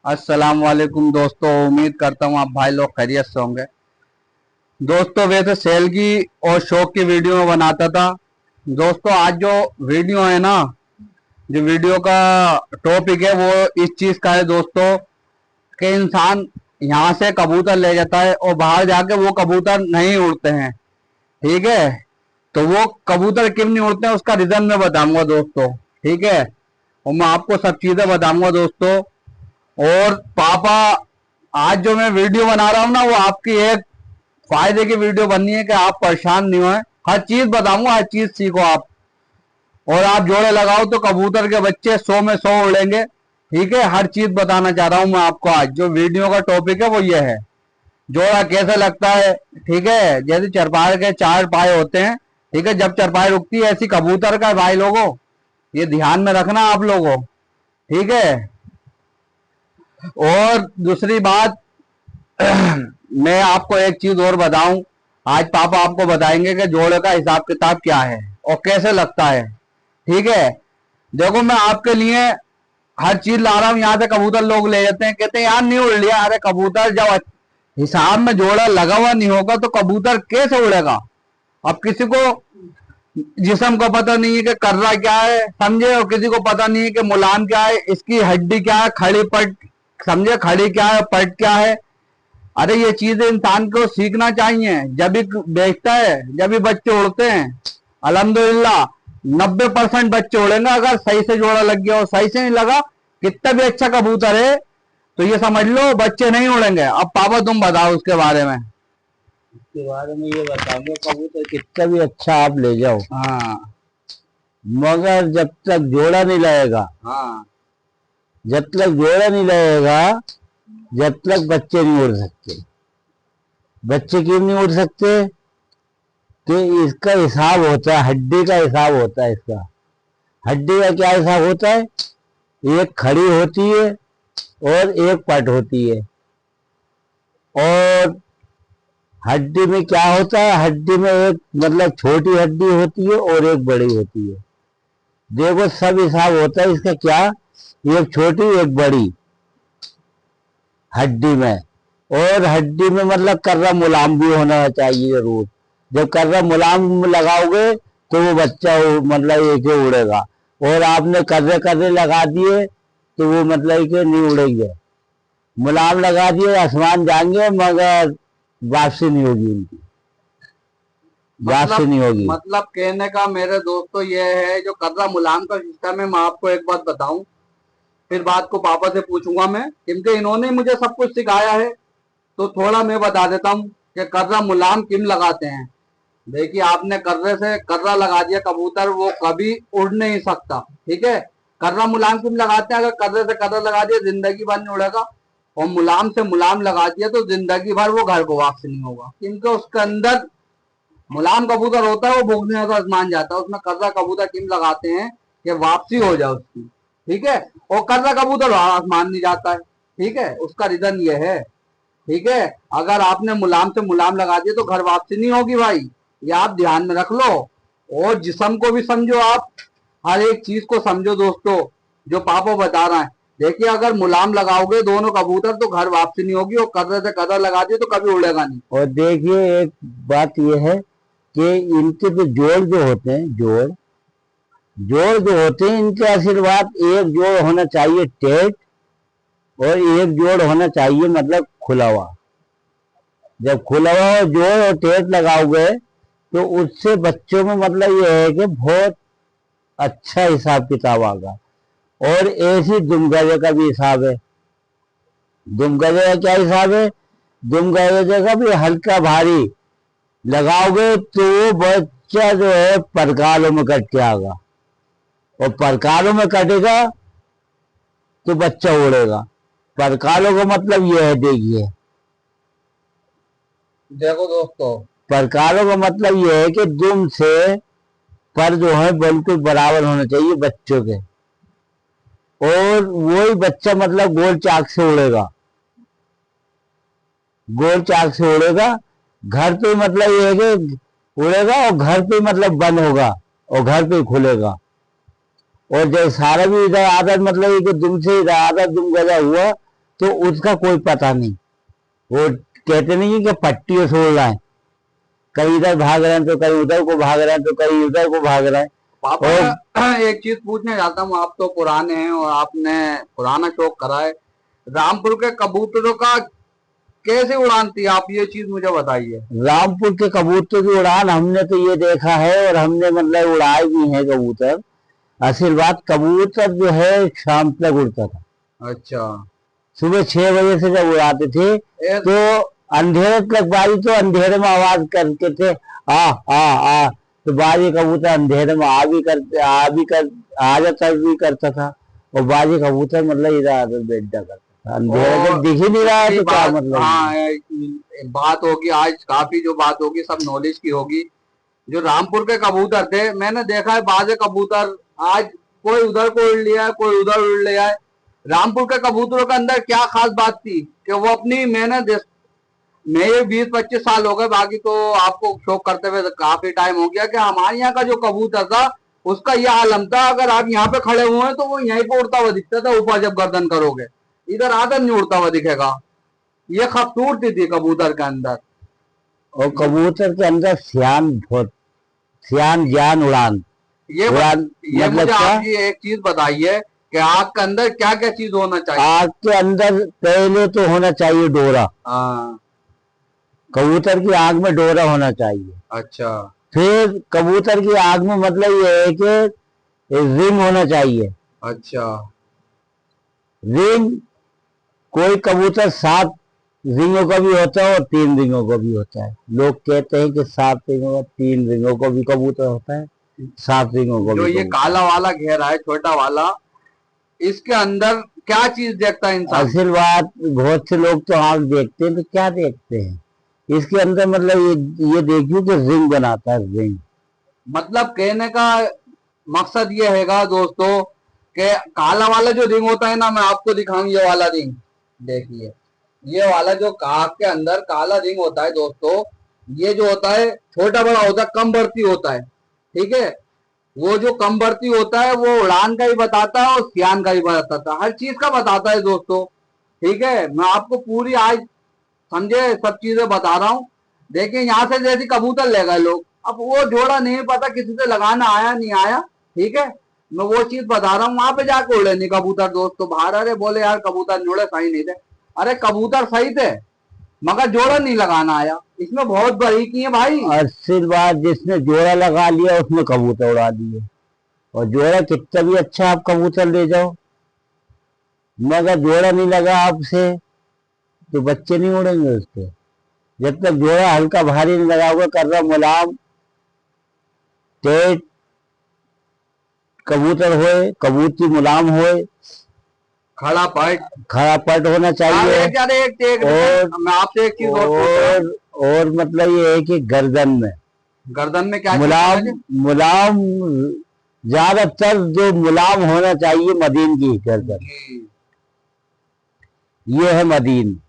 अस्सलाम वालेकुम दोस्तों, उम्मीद करता हूँ आप भाई लोग खैरियत से होंगे। दोस्तों वैसे सेल की और शौक की वीडियो में बनाता था। दोस्तों आज जो वीडियो है ना, जो वीडियो का टॉपिक है वो इस चीज का है दोस्तों, कि इंसान यहाँ से कबूतर ले जाता है और बाहर जाके वो कबूतर नहीं उड़ते हैं। ठीक है, तो वो कबूतर क्यों नहीं उड़ते हैं उसका रीजन मैं बताऊंगा दोस्तों। ठीक है, और मैं आपको सब चीजें बताऊंगा दोस्तों। और पापा, आज जो मैं वीडियो बना रहा हूँ ना, वो आपकी एक फायदे की वीडियो बननी है कि आप परेशान नहीं हो। हर चीज बताऊंगा, हर चीज सीखो आप। और आप जोड़े लगाओ तो कबूतर के बच्चे 100 में 100 उड़ेंगे। ठीक है, हर चीज बताना चाह रहा हूँ मैं आपको। आज जो वीडियो का टॉपिक है वो ये है, जोड़ा कैसे लगता है। ठीक है, जैसे चरपाई के 4 पाए होते हैं। ठीक है, जब चरपाई रुकती है ऐसी कबूतर का भाई लोगों, ये ध्यान में रखना आप लोगों। ठीक है, और दूसरी बात मैं आपको एक चीज और बताऊं। आज पापा आपको बताएंगे कि जोड़े का हिसाब किताब क्या है और कैसे लगता है। ठीक है, देखो मैं आपके लिए हर चीज ला रहा हूं। यहाँ से कबूतर लोग ले जाते हैं, कहते हैं यार नहीं उड़ लिया। अरे कबूतर जब हिसाब में जोड़ा लगा हुआ नहीं होगा तो कबूतर कैसे उड़ेगा। अब किसी को जिस्म को पता नहीं है कि कर्रा क्या है, समझे, और किसी को पता नहीं है कि मुलायम क्या है, इसकी हड्डी क्या है, खड़ी पट, समझे, खड़ी क्या है, पट क्या है। अरे ये चीजें इंसान को सीखना चाहिए। जब भी बेचता है, जब भी बच्चे उड़ते हैं, अल्हम्दुलिल्लाह 90% बच्चे उड़ेंगे अगर सही से जोड़ा लग गया। और सही से नहीं लगा, कितना भी अच्छा कबूतर है तो ये समझ लो बच्चे नहीं उड़ेंगे। अब पापा तुम बताओ उसके बारे में। इसके बारे में ये बताऊंगा, कबूतर कितना भी अच्छा आप ले जाओ, हाँ मगर जब तक जोड़ा नहीं लगेगा, हाँ, जब तक जोड़ा नहीं लगेगा, जब तक बच्चे नहीं उड़ सकते। बच्चे क्यों नहीं उड़ सकते? तो इसका हिसाब होता है, हड्डी का हिसाब होता है। इसका हड्डी का क्या हिसाब होता है? एक खड़ी होती है और एक पट होती है। और हड्डी में क्या होता है? हड्डी में एक मतलब छोटी हड्डी होती है और एक बड़ी होती है। देखो सब हिसाब होता है इसका क्या, एक छोटी एक बड़ी हड्डी में। और हड्डी में मतलब कर्रा मुलायम भी होना चाहिए जरूर। जब कर्रा मुलायम लगाओगे तो वो बच्चा मतलब एक ही उड़ेगा। और आपने कर्रे कर्रे लगा दिए तो वो मतलब कि नहीं उड़ेंगे। मुलायम लगा दिए आसमान जाएंगे मगर वापसी नहीं होगी उनकी, वापसी नहीं होगी। मतलब कहने का मेरे दोस्तों ये है, जो कर्रा मुलायम का सिस्टम है, मैं आपको एक बात बताऊं, फिर बात को पापा से पूछूंगा मैं, क्योंकि इन्होंने मुझे सब कुछ सिखाया है। तो थोड़ा मैं बता देता हूँ कि कर्रा मुलायम क्यों लगाते हैं। देखिए, आपने कर्रे से कर्रा लगा दिया, कबूतर वो कभी उड़ नहीं सकता। ठीक है, कर्रा मुलायम क्यों लगाते हैं? अगर कर्रे से कर्रा लगा दिया जिंदगी भर नहीं उड़ेगा, और मुलायम से मुलायम लगा दिया तो जिंदगी भर वो घर को वापस नहीं होगा, क्योंकि उसके अंदर मुलायम कबूतर होता है, वो भोगने होता आसमान जाता है। उसमें कर्रा कबूतर क्यों लगाते हैं कि वापसी हो जाए उसकी। ठीक है, और कर्रा कबूतर आसमान नहीं जाता है। ठीक है, उसका रीजन ये है। ठीक है, अगर आपने मुलायम से मुलायम लगा दिया तो घर वापसी नहीं होगी भाई, ये आप ध्यान में रख लो। और जिस्म को भी समझो आप, हर एक चीज को समझो दोस्तों, जो पापा बता रहा है। देखिए, अगर मुलायम लगाओगे दोनों कबूतर तो घर वापसी नहीं होगी, और कर्रे से कर्रा लगा दिए तो कभी उड़ेगा नहीं। और देखिए एक बात यह है कि इनके जो जोड़ जो होते हैं, जोड़ जोड़ जो होते हैं, इनके आशीर्वाद एक जोड़ होना चाहिए टेट, और एक जोड़ होना चाहिए मतलब खुला हुआ। जब खुला हुआ जोड़ और टेट लगाओगे तो उससे बच्चों में मतलब ये है कि बहुत अच्छा हिसाब किताब आगा। और ऐसी दुमगजे का भी हिसाब है। दुमगजे का क्या हिसाब है? दुमगजे का भी हल्का भारी लगाओगे तो वो बच्चा जो है परकालों में कट के आएगा, और परकालों में कटेगा तो बच्चा उड़ेगा। परकालों का मतलब ये है, देखिए देखो दोस्तों, परकालों का मतलब ये है कि दुम से पर जो है बिल्कुल बराबर होना चाहिए बच्चों के, और वही बच्चा मतलब गोल चाक से उड़ेगा, गोल चाक से उड़ेगा। घर पे मतलब ये है कि उड़ेगा और घर पे मतलब बंद होगा और घर पे खुलेगा। और जब सारा भी इधर आधा मतलब एक दुम से इधर आधा दुम गजा हुआ तो उसका कोई पता नहीं। वो कहते नहीं कि पट्टियों से उड़ रहा है, कहीं इधर भाग रहे हैं तो कहीं उधर को भाग रहे हैं तो कहीं उधर को भाग रहे हैं। पापा और एक चीज पूछने जाता हूँ, आप तो पुराने हैं और आपने पुराना शौक करा है, रामपुर के कबूतरों का कैसे उड़ान थी, आप ये चीज मुझे बताइए। रामपुर के कबूतर की उड़ान हमने तो ये देखा है और हमने मतलब उड़ाए भी हैं कबूतर। असल बात कबूतर जो है शाम तक उड़ता था। अच्छा। सुबह 6 बजे से जब उड़ाते थे तो अंधेरे तक बाजी, तो अंधेरे में आवाज करते थे आ, तो बाजी कबूतर अंधेरे में आ जाता भी करता था। और बाजी कबूतर मतलब इधर आधर बैठ जाता था, अंधेरे तक दिख ही नहीं रहा है तो क्या मतलब। हाँ, बात होगी आज, काफी जो बात होगी सब नॉलेज की होगी। जो रामपुर के कबूतर थे, मैंने देखा है बाजे कबूतर आज कोई उधर को उड़ लिया है, कोई उधर उड़ लिया है। रामपुर के कबूतरों के अंदर क्या खास बात थी कि वो अपनी मेहनत, मेरे 20-25 साल हो गए, बाकी तो आपको शौक करते हुए काफी टाइम हो गया, कि हमारे यहाँ का जो कबूतर था उसका यह आलम था, अगर आप यहाँ पे खड़े हुए हैं तो वो यहीं पे उड़ता हुआ दिखता था, ऊपर जब गर्दन करोगे इधर आदर नहीं उड़ता हुआ दिखेगा। ये खूबसूरती थी कबूतर के अंदर। और कबूतर के अंदर सियान ज्ञान उड़ान ये उड़ान ये मतलब मुझे क्या। आप ये एक चीज बताइए कि आग के अंदर क्या क्या चीज होना चाहिए। आग के अंदर पहले तो होना चाहिए डोरा। हाँ। कबूतर की आग में डोरा होना चाहिए। अच्छा। फिर कबूतर की आग में मतलब ये है कि रिंग होना चाहिए। अच्छा। रिंग, कोई कबूतर 7 रिंगों का भी होता है और 3 रिंगों का भी होता है। लोग कहते हैं कि 7 रिंगों का, 3 रिंगों का भी कबूतर होता है, 7 रिंगों का जो भी ये कबूतर। काला वाला घेरा है, छोटा वाला, इसके अंदर क्या चीज देखता है इंसान। असल बात, बहुत से लोग तो आग देखते हैं तो क्या देखते हैं इसके अंदर, मतलब ये देखिए कि रिंग बनाता है, रिंग। मतलब कहने का मकसद ये हैगा दोस्तों कि काला वाला जो रिंग होता है ना, मैं आपको दिखाऊं ये वाला रिंग, देखिए ये वाला जो काग के अंदर काला रिंग होता है दोस्तों, ये जो होता है छोटा बड़ा होता है, कम बढ़ती होता है, ठीक है। वो जो कम बढ़ती होता है वो उड़ान का ही बताता है और सियान का ही बताता है, हर चीज का बताता है दोस्तों, ठीक है। मैं आपको पूरी आज समझे सब चीजें बता रहा हूँ। देखिए यहाँ से जैसे कबूतर ले गए लोग, अब वो जोड़ा नहीं पता किसी से लगाना आया नहीं आया, ठीक है। मैं वो चीज बता रहा हूँ, वहां पे जाके उड़े नहीं कबूतर दोस्तों बाहर, अरे बोले यार कबूतर जोड़े सही नहीं थे, अरे कबूतर सही थे मगर जोड़ा नहीं लगाना आया, इसमें बहुत बारीकी है भाई। असल बात, जिसने जोड़ा लगा लिया उसने कबूतर उड़ा दिए। और जोड़ा कितना भी अच्छा आप कबूतर ले जाओ, मगर जोड़ा नहीं लगा आपसे तो बच्चे नहीं उड़ेंगे उसके। जब तक जोड़ा हल्का भारी नहीं लगा हुआ, कर रहा मुलायम टेट कबूतर होए, कबूतरी मुलायम होए, खड़ा पट होना चाहिए। मैं आपसे एक चीज और पूछ रहा हूं। और मतलब ये है कि गर्दन में क्या मुलायम, ज्यादातर जो मुलायम होना चाहिए मदीन की गर्दन, ये है मदीन।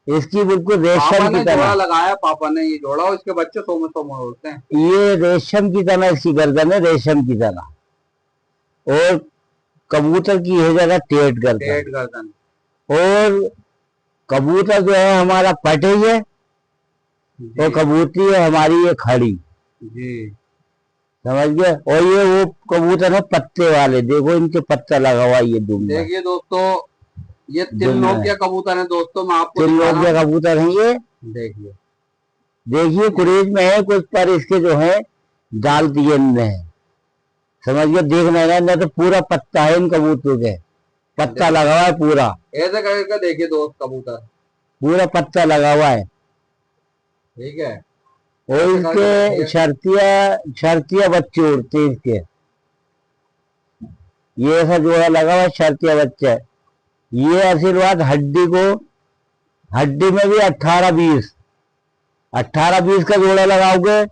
इसकी बिल्कुल रेशम की तरह लगाया पापा ने ये जोड़ा, इसके बच्चे सोमे सोमे होते हैं। ये रेशम की तरह इसकी गर्दन है, रेशम की तरह। और कबूतर की है जगह टेढ़ गर्दन। और कबूतर जो है हमारा पट है, और कबूतरी है हमारी ये खड़ी जी, समझ गए। और ये वो कबूतर है पत्ते वाले, देखो इनके पत्ता लगा हुआ ये दुम। देखिए दोस्तों ये तिलनोकिया कबूतर है दोस्तों, मैं आपको तिलनोकिया कबूतर है ये। देखिए कुरेज में है कुछ, पर इसके जो है दाल दिए में है, समझ गए। देखना है तो पूरा पत्ता है इन कबूतरों के, पत्ता लगा हुआ है पूरा, ऐसे करके देखिए दोस्त कबूतर पूरा पत्ता लगा हुआ है, ठीक है। और इसके शर्तिया बच्चे उड़ते हैं इसके, ये ऐसा जोड़ा लगा हुआ है, शर्तिया बच्चे। ये आशीर्वाद हड्डी में भी 18-20 का जोड़ा लगाओगे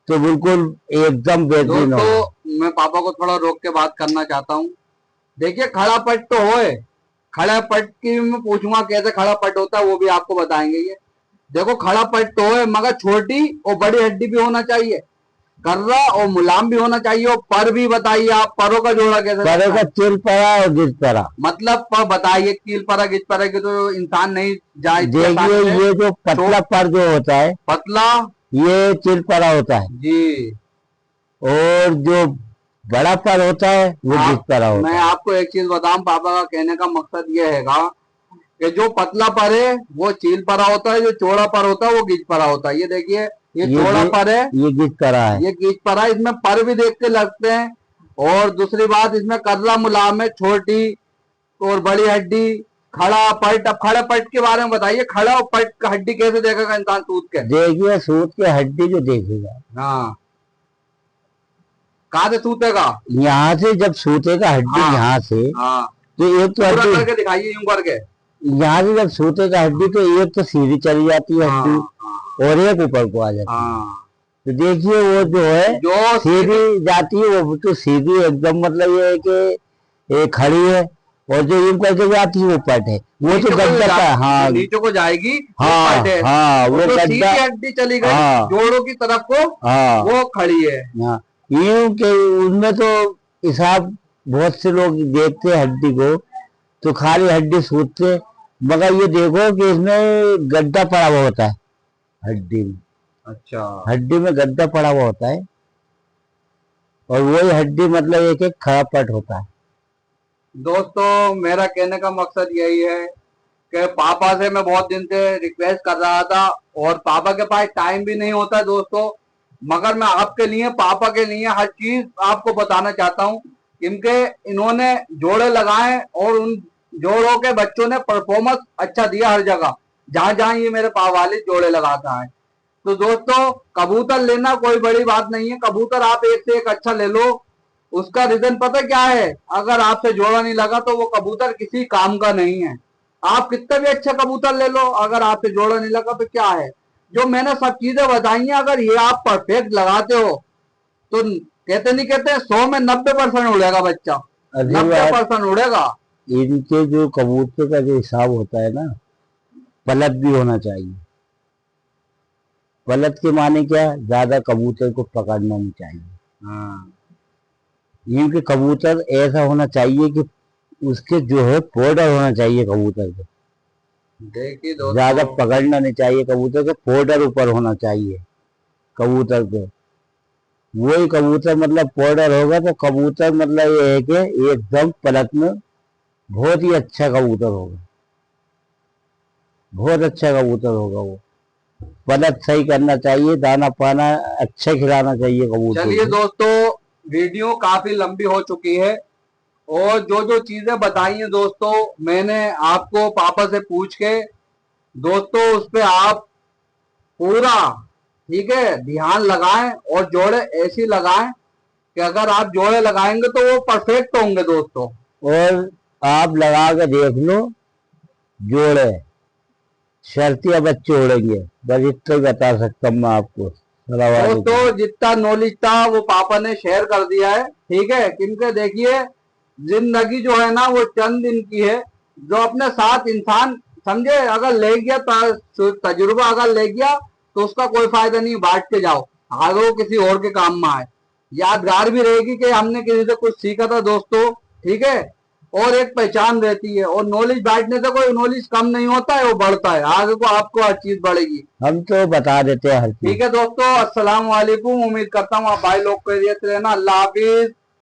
तो बिल्कुल एकदम बेहतरीन हो। तो मैं पापा को थोड़ा रोक के बात करना चाहता हूँ। देखिए खड़ा पट तो होए, खड़ा पट की मैं पूछूंगा कैसे खड़ा पट होता है वो भी आपको बताएंगे। ये देखो खड़ा पट तो है मगर छोटी और बड़ी हड्डी भी होना चाहिए। कर्रा और मुलायम भी होना चाहिए। और पर भी बताइए आप, परों का जोड़ा कैसे परों रहता का है? चिल परा और गिर परा। मतलब पर बताइए, कील परा गिच परा के तो इंसान नहीं जाए इतनी देखिए आसानी से। ये जो पतला पर जो होता है पतला ये चिल परा होता है, जी। और जो बड़ा पर होता है वो गिच परा होता मैं है। आपको एक चीज बताऊं, पापा का कहने का मकसद ये हैगा कि जो पतला पर है वो चील परा होता है, जो चौड़ा पर होता है वो गिच परा होता है। ये देखिए, ये चौड़ा पर है, ये गिच परा है। ये गिच परा है। इसमें पर भी देख के लगते हैं। और दूसरी बात, इसमें कर्रा मुलायम है, छोटी और बड़ी हड्डी, खड़ा पट। अब खड़े पट के बारे में बताइए, खड़ा और पट का हड्डी कैसे देखेगा इंसान सूत के? देखिए सूत की हड्डी जो देखेगा, हाँ, कहाँ से सूतेगा? यहाँ से जब सूतेगा हड्डी, हाँ, यहाँ से हाँ, तो एक तो पूरा हड्डी करके दिखाइए, यूं करके। यहाँ से जब सूतेगा हड्डी तो एक तो सीधी चली जाती है हड्डी, हाँ, और एक ऊपर को आ जाती है। हाँ, तो देखिए वो जो है जो सीधी जाती है वो तो सीधी एकदम, मतलब ये है कि ये खड़ी है, और जो यूं करके जाती है वो पट है। वो तो गड्ढा का, हाँ नीचे को जाएगी, वो हाँ पट है। हाँ, वो जो सीधी गड्ढा, हड्डी चली गई हाँ, जोड़ों की तरफ को, हाँ वो खड़ी है। हाँ। यूं के उनमें तो हिसाब, बहुत से लोग देखते हैं हड्डी को तो खाली हड्डी सूतते, मगर ये देखो कि इसमें गड्ढा पड़ा हुआ होता है हड्डी में। अच्छा, हड्डी में गड्ढा पड़ा हुआ होता है, और वही हड्डी मतलब एक एक खड़ा पट होता है। दोस्तों मेरा कहने का मकसद यही है कि पापा से मैं बहुत दिन से रिक्वेस्ट कर रहा था, और पापा के पास टाइम भी नहीं होता है दोस्तों, मगर मैं आपके लिए, पापा के लिए हर चीज आपको बताना चाहता हूँ। इनके इन्होंने जोड़े लगाए और उन जोड़ों के बच्चों ने परफॉर्मेंस अच्छा दिया हर जगह, जहां जहां ये मेरे पापा वाले जोड़े लगाता है। तो दोस्तों कबूतर लेना कोई बड़ी बात नहीं है, कबूतर आप एक से एक अच्छा ले लो। उसका रीजन पता क्या है? अगर आपसे जोड़ा नहीं लगा तो वो कबूतर किसी काम का नहीं है। आप कितने भी अच्छे कबूतर ले लो, अगर आपसे जोड़ा नहीं लगा तो क्या है? जो मैंने सब चीजें बताई हैं, अगर ये आप परफेक्ट लगाते हो तो कहते नहीं कहते 100 में 90% उड़ेगा बच्चा, 90% उड़ेगा। इनके जो कबूतर का जो हिसाब होता है ना, पलट भी होना चाहिए। पलट के माने क्या, ज्यादा कबूतर को पकड़ना नहीं चाहिए। हाँ, इनके कबूतर ऐसा होना चाहिए कि उसके जो है पोर्डर होना चाहिए कबूतर को, देखिए दोस्तों, ज्यादा पकड़ना नहीं चाहिए कबूतर को, पोर्डर ऊपर होना चाहिए कबूतर को। वही कबूतर मतलब पोर्डर होगा तो कबूतर मतलब ये है कि एकदम पलट में बहुत ही अच्छा कबूतर होगा, बहुत अच्छा कबूतर होगा। वो पलट सही करना चाहिए, दाना पाना अच्छा खिलाना चाहिए कबूतर चलिए को। दोस्तों, वीडियो काफी लंबी हो चुकी है, और जो जो चीजें बताई हैं दोस्तों मैंने आपको पापा से पूछ के, दोस्तों उस पे आप पूरा, ठीक है, ध्यान लगाएं और जोड़े ऐसी लगाएं कि अगर आप जोड़े लगाएंगे तो वो परफेक्ट होंगे दोस्तों। और आप लगा के देख लो, जोड़े शर्तिया बच्चे उड़ेंगे, बस इतना ही बता सकता हूँ मैं आपको। दोस्तों जितना नॉलेज था वो पापा ने शेयर कर दिया है, ठीक है। क्योंकि देखिए जिंदगी जो है ना वो चंद दिन की है, जो अपने साथ इंसान समझे अगर ले गया, तजुर्बा अगर ले गया तो उसका कोई फायदा नहीं, बांट के जाओ, आगे वो किसी और के काम में आए, यादगार भी रहेगी कि हमने किसी से कुछ सीखा था दोस्तों, ठीक है। और एक पहचान रहती है, और नॉलेज बांटने से कोई नॉलेज कम नहीं होता है, वो बढ़ता है, आगे को आपको हर चीज बढ़ेगी। हम तो बता देते हैं हर चीज। ठीक है दोस्तों, अस्सलाम वालेकुम। उम्मीद करता हूँ आप भाई लोग खैरियत से रहना। अल्लाह हाफिज।